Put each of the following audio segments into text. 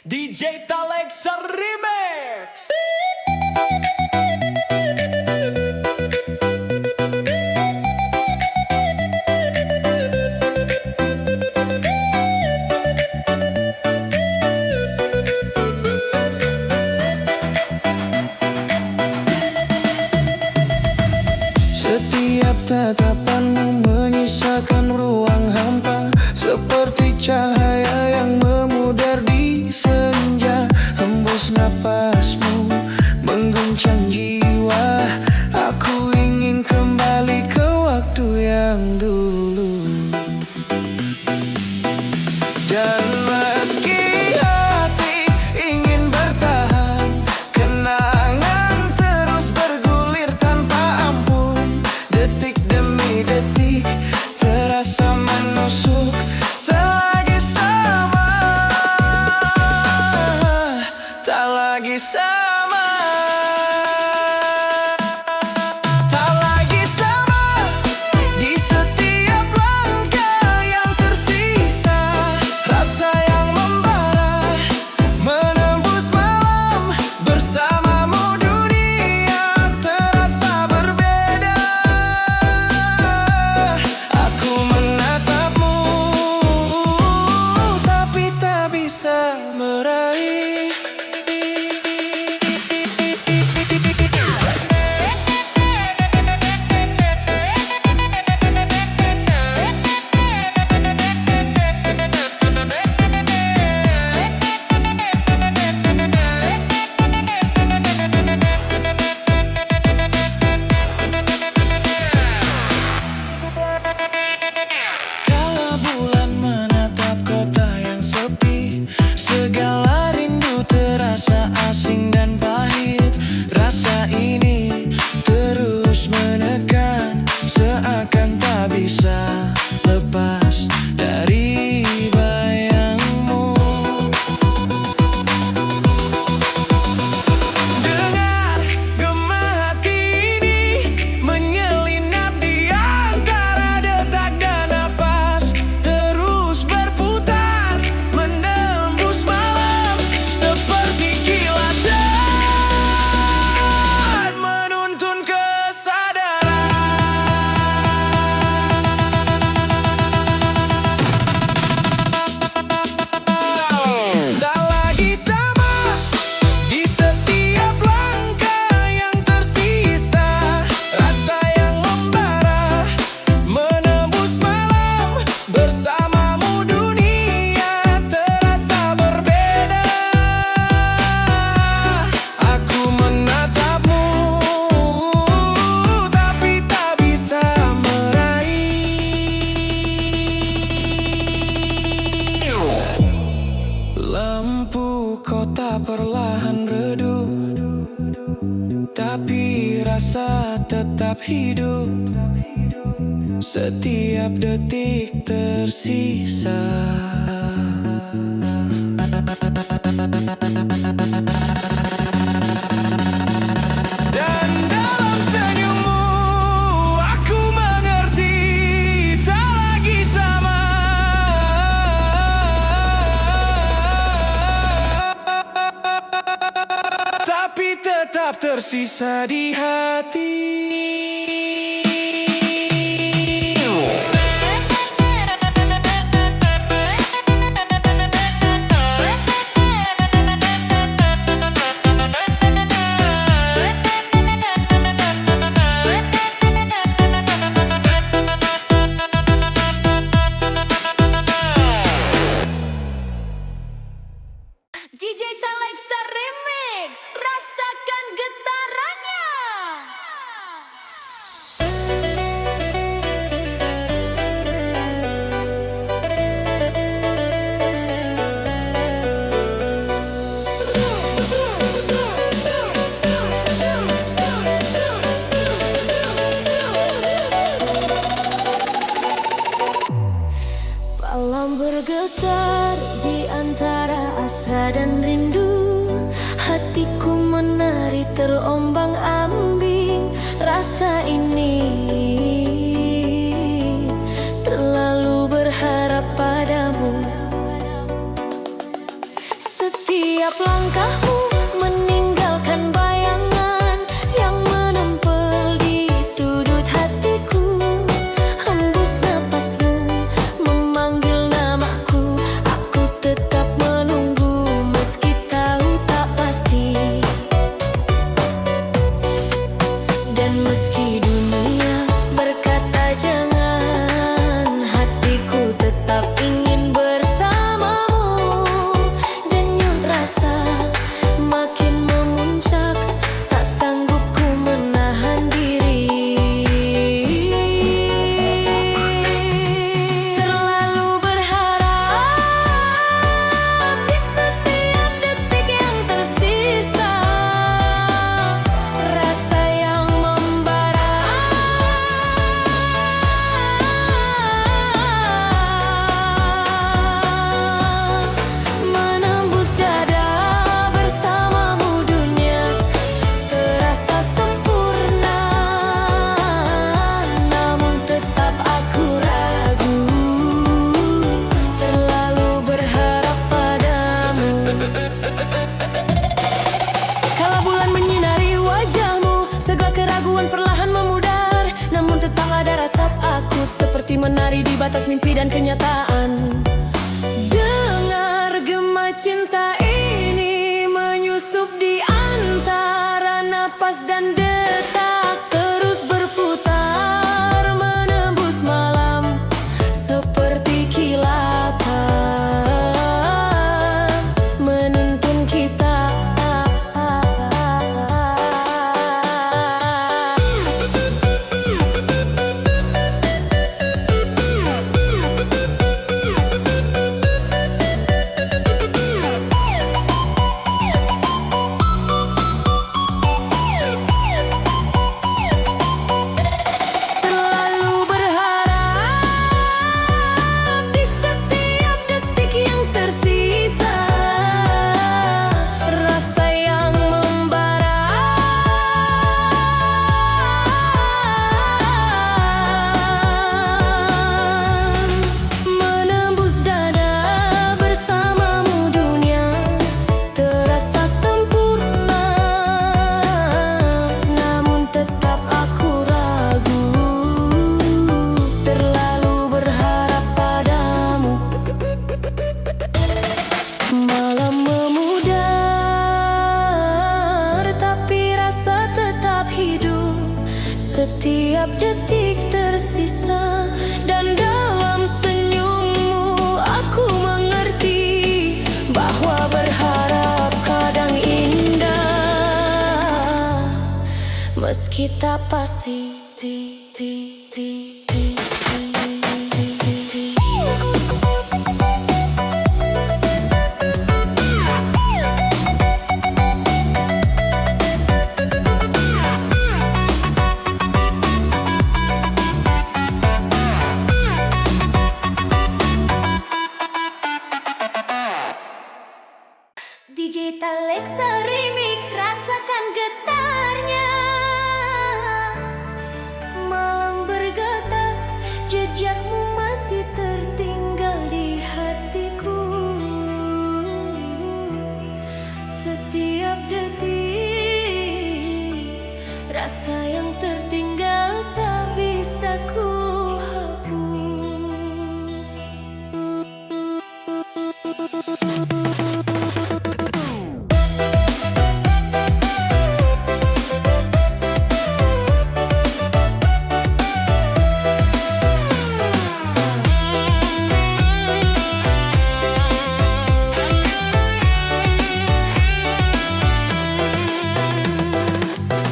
DJ Talexa Remix. Setiap tatapanmu menyisakan ruang hampa, seperti cahaya yang memudar di senja. Hembus napasmu mengguncang jiwa. Aku ingin kembali ke waktu yang dulu. Dan meski hati ingin bertahan, kenangan terus bergulir tanpa ampun. Detik demi detik terasa menusuk, tak lagi sama, tak lagi sama. Tak lagi sama di setiap langkah yang tersisa. Rasa yang membara menembus malam. Bersamamu dunia terasa berbeda. Aku menatapmu tapi tak bisa meraih. Kala bulan menatap kota yang sepi, segala rindu terasa asing dan pahit. Rasa ini terus menekan, seakan tak bisa lepas dari bayangmu. Dengar gema hati ini menyelinap di antara detak dan napas, terus berputar menembus malam seperti kilatan menuntun kesadaran. Tak lagi sama di setiap langkah yang tersisa. Rasa yang membara menembus malam. Bersamamu dunia terasa berbeda. Aku menatapmu tapi tak bisa meraih. Lampu kota perlahan redup, tapi rasa tetap hidup. Setiap detik tersisa. Dan dalam senyummu aku mengerti, tak lagi sama. Tapi tetap tersisa di hati. DJ Talexa Remix, rasakan getarannya. Malam bergetar di antara asa dan rindu. Hatiku menari terombang-ambing. Rasa ini terlalu berharap padamu. Setiap langkahmu meninggalkan bayangan yang menempel di sudut hatiku. Hembus napasmu memanggil namaku, aku tetap menunggu meski tahu tak pasti. Dan meski dunia berkata jangan, hatiku tetap ingin bersamamu. Denyut rasa makin memuncak, tak sanggup ku menahan diri. Terlalu berharap di setiap detik yang tersisa, rasa yang membara menembus dada. Bersamamu dunia terasa sempurna, namun tetap aku ragu. Terlalu berharap padamu. Kala bulan menyinari wajahmu, segala keraguan perlahan memudar, namun tetap ada rasa takut, seperti menari di batas mimpi dan kenyataan. Dengar gema cinta ini menyusup di antara napas dan detak, terus berputar menembus malam seperti kilatan, menuntun kita. Terlalu berharap di setiap detik yang tersisa, rasa yang membara menembus dada. Bersamamu dunia terasa sempurna, namun tetap aku ragu. Terlalu berharap padamu. Malam memudar, tapi rasa tetap hidup. Setiap detik tersisa, dan dalam senyummu aku mengerti bahwa berharap kadang indah, meski tak pasti. DJ Talexa Remix, rasakan getarnya. Malam bergetar, jejakmu masih tertinggal di hatiku. Setiap detik, rasa yang tertinggal tak bisa ku hapus.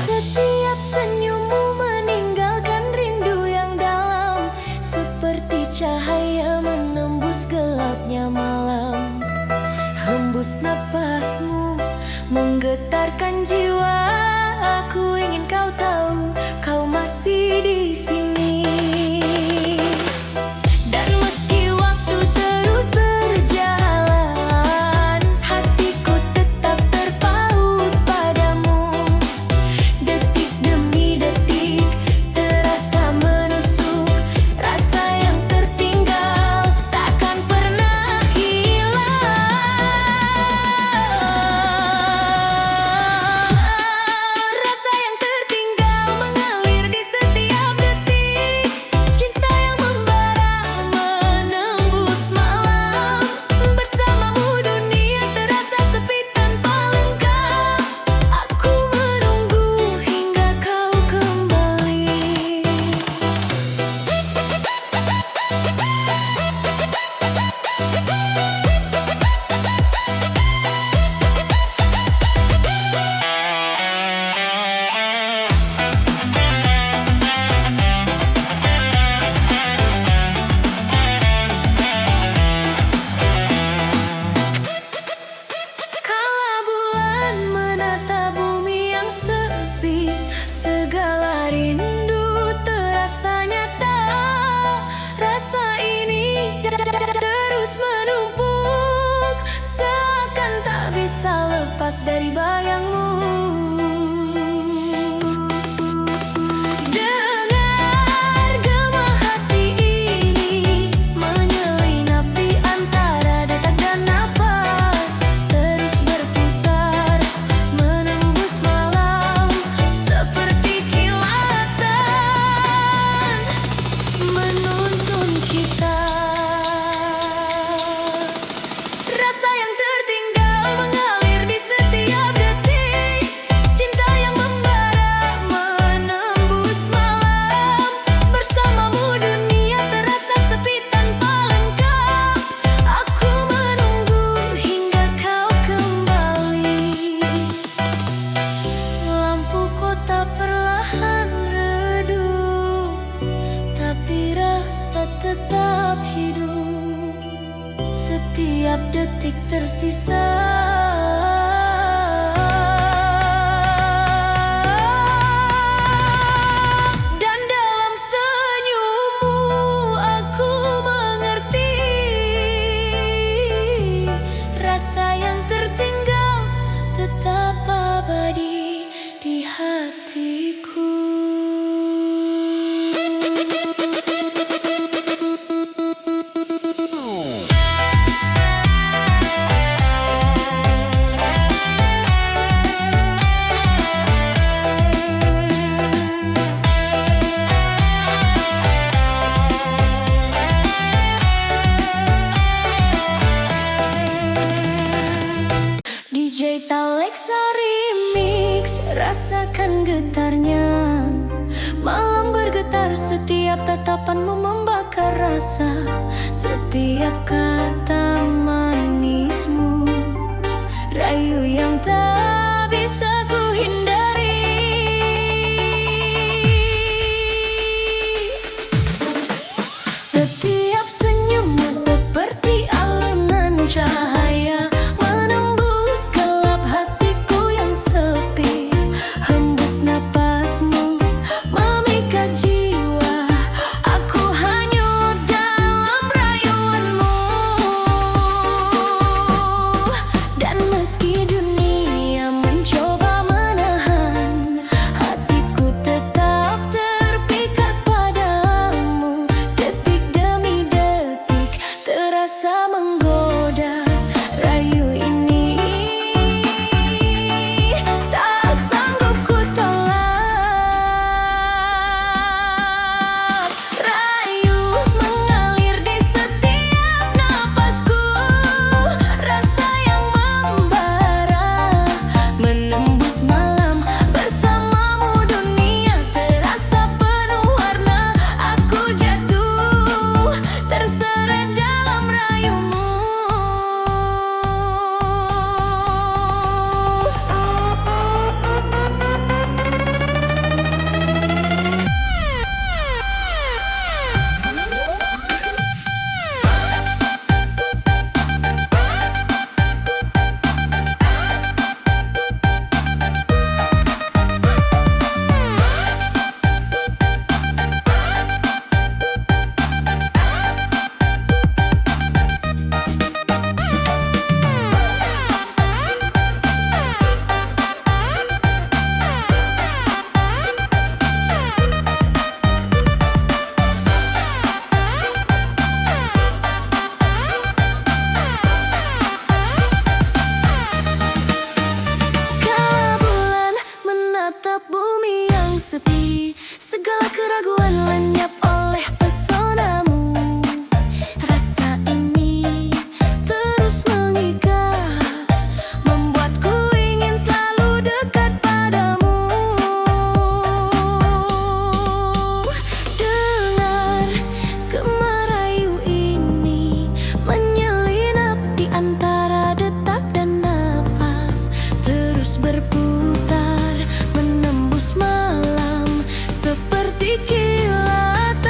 Setiap senyummu meninggalkan rindu yang dalam, seperti cahaya menembus gelapnya malam. Hembus napasmu menggetarkan jiwa, aku ingin kau tahu kau masih di sini. Dan meski waktu terus berjalan, hatiku tetap terpaut padamu. Detik demi detik terasa menusuk, rasa yang tertinggal takkan pernah hilang. lepas dari bayangmu. Dengar gema hati ini menyelinap di antara detak dan napas, terus berputar menembus malam seperti kilatan menuntun kita. Rasa yang tertinggal mengalir di setiap detik, cinta yang membara menembus malam. Bersamamu dunia terasa sepi tanpa lengkap. Aku menunggu hingga kau kembali. Lampu kota perlahan redup, tapi rasa tetap hidup. Setiap detik tersisa. Dan dalam senyummu aku mengerti rasa yang tertinggal tetap abadi di hatiku. DJ Taleksa Remix, rasakan getarnya. Malam bergetar, setiap tatapanmu membakar rasa. Setiap kata manismu, rayu yang tak bisa ku hindari. Setiap senyummu seperti alunan cahaya menembus gelap hatiku yang sepi. Hembus napasmu memikat jiwa, aku hanyut dalam rayuanmu. Dan meski dunia mencoba menahan, hatiku tetap terpikat padamu. Detik demi detik terasa menggoda, rayu ini tak sanggup ku tolak. Rayu mengalir di setiap napasku, rasa yang membara menembus malam. Bersamamu dunia terasa penuh warna. Aku jatuh terseret dalam rayumu. Kala bulan menatap bumi yang sepi, segala keraguan lenyap oleh pesonamu. Rasa ini terus mengikat, membuatku ingin selalu dekat padamu. Dengar gema rayu ini menyelinap di antara detak dan nafas, terus berputar menembus malam seperti kilatan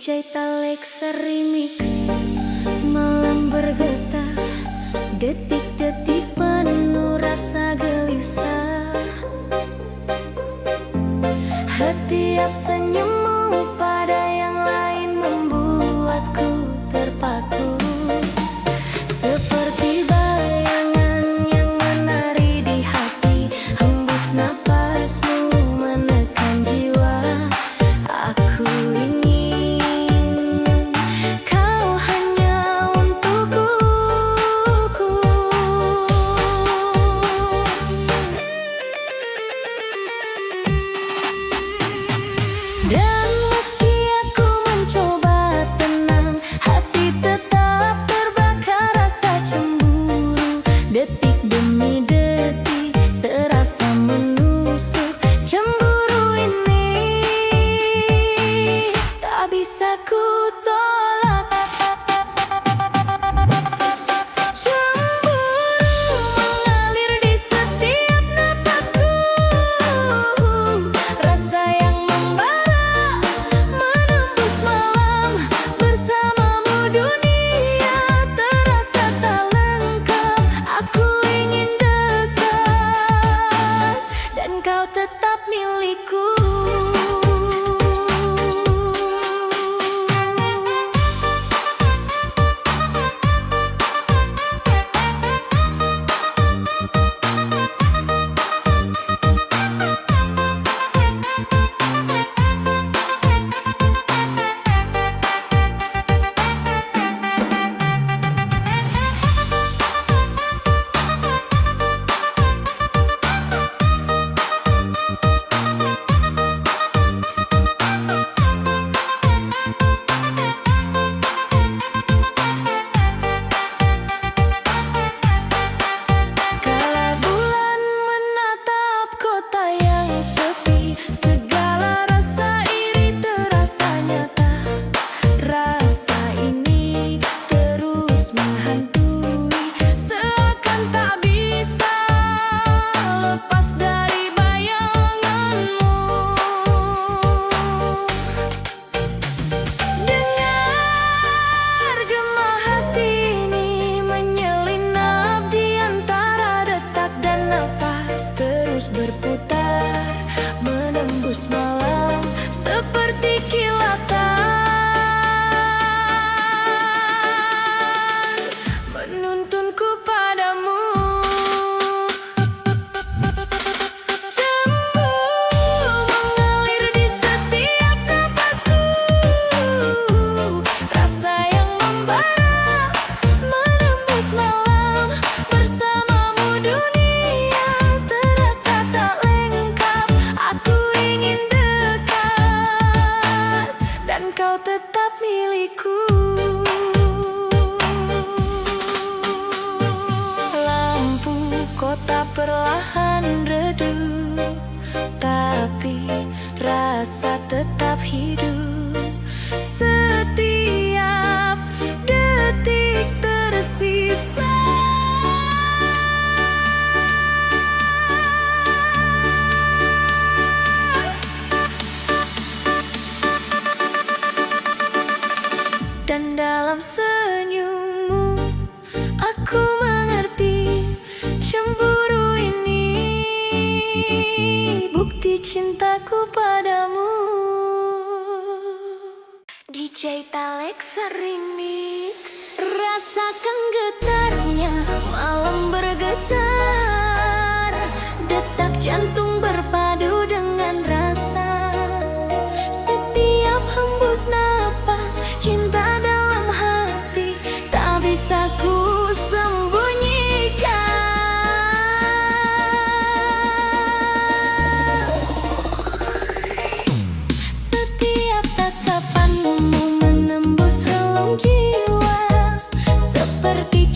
DJ Talexa Remix. Malam bergetar, detik-detik penuh rasa gelisah. Setiap senyummu pada yang lain membuatku terpaku. Seperti bayangan yang menari di hati, hembus napasmu menekan jiwa. Aku ingin kau hanya untukku. Dan meski aku mencoba tenang, hati tetap terbakar rasa cemburu. Detik demi detik terasa menusuk. Cemburu ini tak bisa ku tolak. Cemburu mengalir di setiap napasku. Rasa yang membara menembus malam. Bersamamu dunia terasa tak lengkap. Aku ingin dekat dan kau tetap milikku. Kala bulan menatap kota yang sepi, segala rasa iri terasa nyata. Rasa ini terus menghantui, seakan tak bisa lepas dari bayanganmu. Dengar gema hati ini menyelinap di antara detak dan nafas, terus berputar menembus malam seperti kilatan, menuntunku padamu. Cemburu mengalir di setiap napasku. Rasa yang membara menembus malam. Bersamamu dunia terasa tak lengkap. Aku ingin dekat dan kau tetap milikku. Lampu kota perlahan redup, tapi rasa tetap hidup. Setiap detik tersisa. Dan dalam senyummu aku mengerti, cemburu ini bukti cintaku padamu. DJ Talexa Remix. Rasakan getarnya malam bergetar, detak jantung berpadu dengan rasa. Setiap hembus napas cinta dalam hati tak bisa ku sembunyikan. Setiap tatapanmu menembus relung jiwa, seperti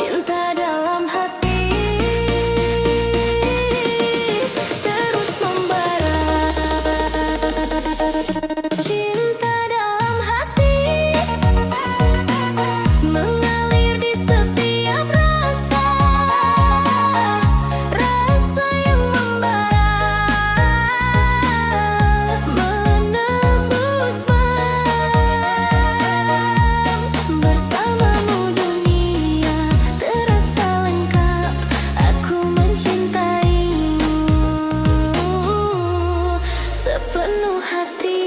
Cinta dalam hati terus membara. Cinta dalam hati mengalir di setiap rasa. Rasa yang membara menembus malam. Bersamamu dunia terasa lengkap. Aku mencintaimu sepenuh hati.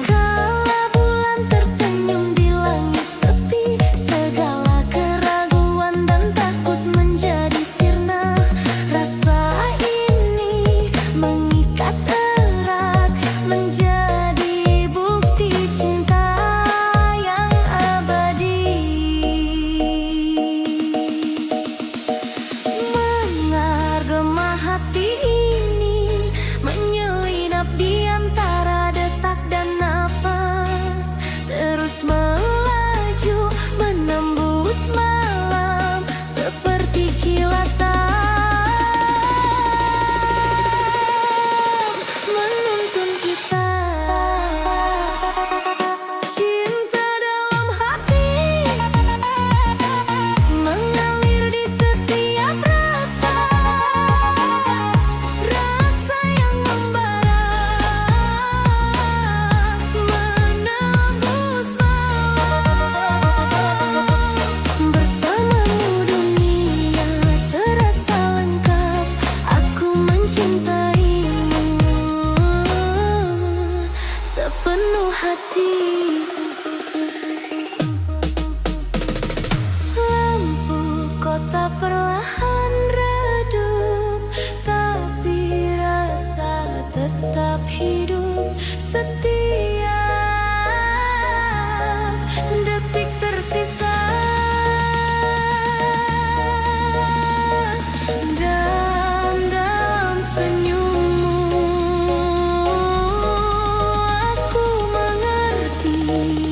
Kala bulan tersenyum di langit sepi, segala keraguan dan takut menjadi sirna. Rasa ini mengikat erat, menjadi bukti cinta yang abadi. Menggema hati ini menyelinap di antara detak dan napas, terus melaju menembus malam seperti kilatan menuntun kita. Cinta dalam hati mengalir di setiap rasa. Rasa yang membara menembus malam. Bersamamu dunia terasa lengkap. Aku mencintaimu sepenuh hati. Lampu kota perlahan redup, tapi rasa tetap hidup. Setiap detik tersisa dan dalam senyummu aku mengerti.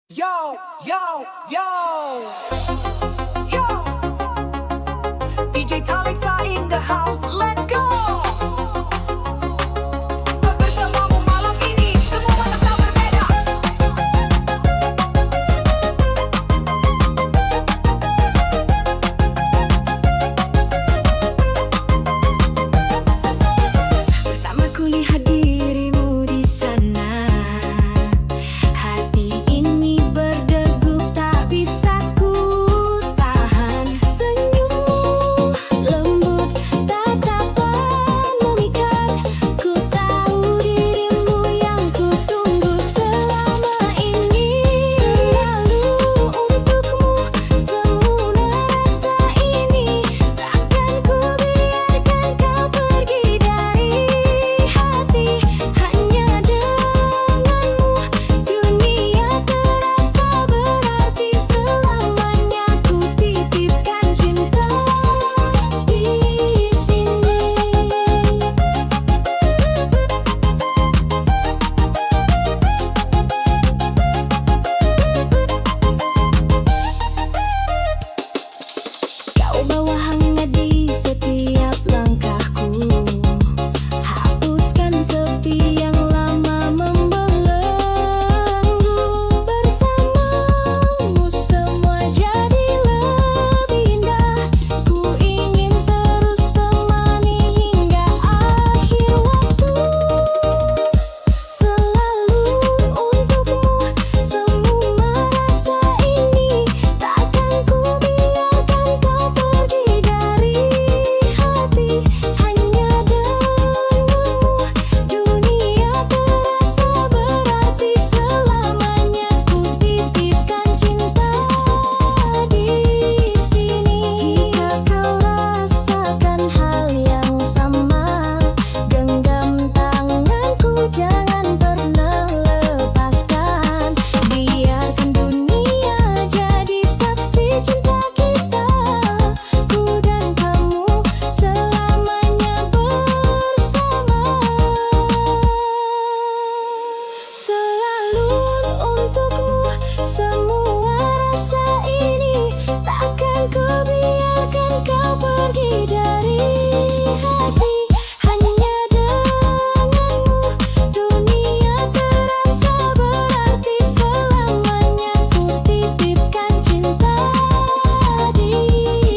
Yo, yo, yo, yo. DJ Talexa in the house, let's go. Bersamamu malam ini, semua tak berbeda. Pertama kulihat dirimu di sana, hati ini berdegup tak bisa ku tahan. Senyummu lembut, tatapan memikat. Ku tahu dirimu yang ku tunggu selama ini. Selalu untukmu semua rasa ini. Takkan ku biarkan kau pergi dari hati. Hanya denganmu dunia terasa berarti. Selamanya ku titipkan cinta di sini. Kau bawa hangat di setiap langkahku, hapuskan sepi yang lama membelenggu. Bersamamu semua jadi lebih indah. Ku ingin terus temani hingga akhir waktu. Selalu untukmu semua rasa ini. Takkan ku biarkan kau pergi dari hati. Hanya denganmu dunia terasa berarti. Selamanya ku titipkan cinta di sini. Jika kau rasakan hal yang sama, genggam tanganku, jangan pernah lepaskan. Biarkan dunia jadi saksi cinta kita. Ku dan kamu selamanya bersama. Selalu untukmu semua rasa ini. Takkan ku biarkan kau pergi dari hati. Hanya denganmu dunia terasa berarti. Selamanya ku titipkan cinta di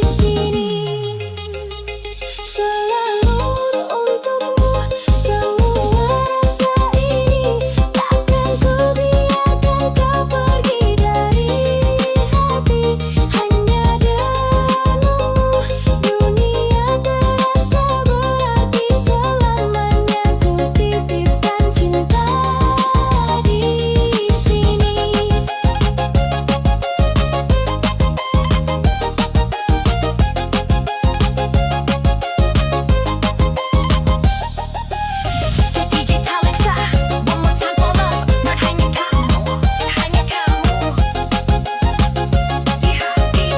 sini. Selalu untukmu semua rasa ini. Takkan ku biarkan kau pergi dari hati. Hanya denganmu dunia terasa berarti. Selamanya ku titipkan cinta di sini. DJ Talexa, one more time for love. Dan hanya kamu di hati.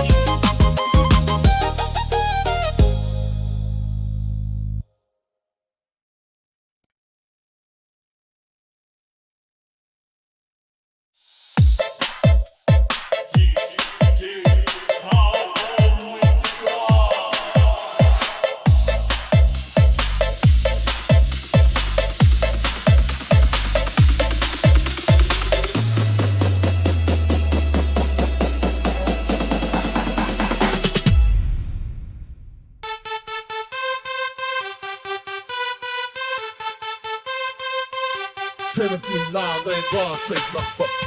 Seventeen live and boss, make my fuck.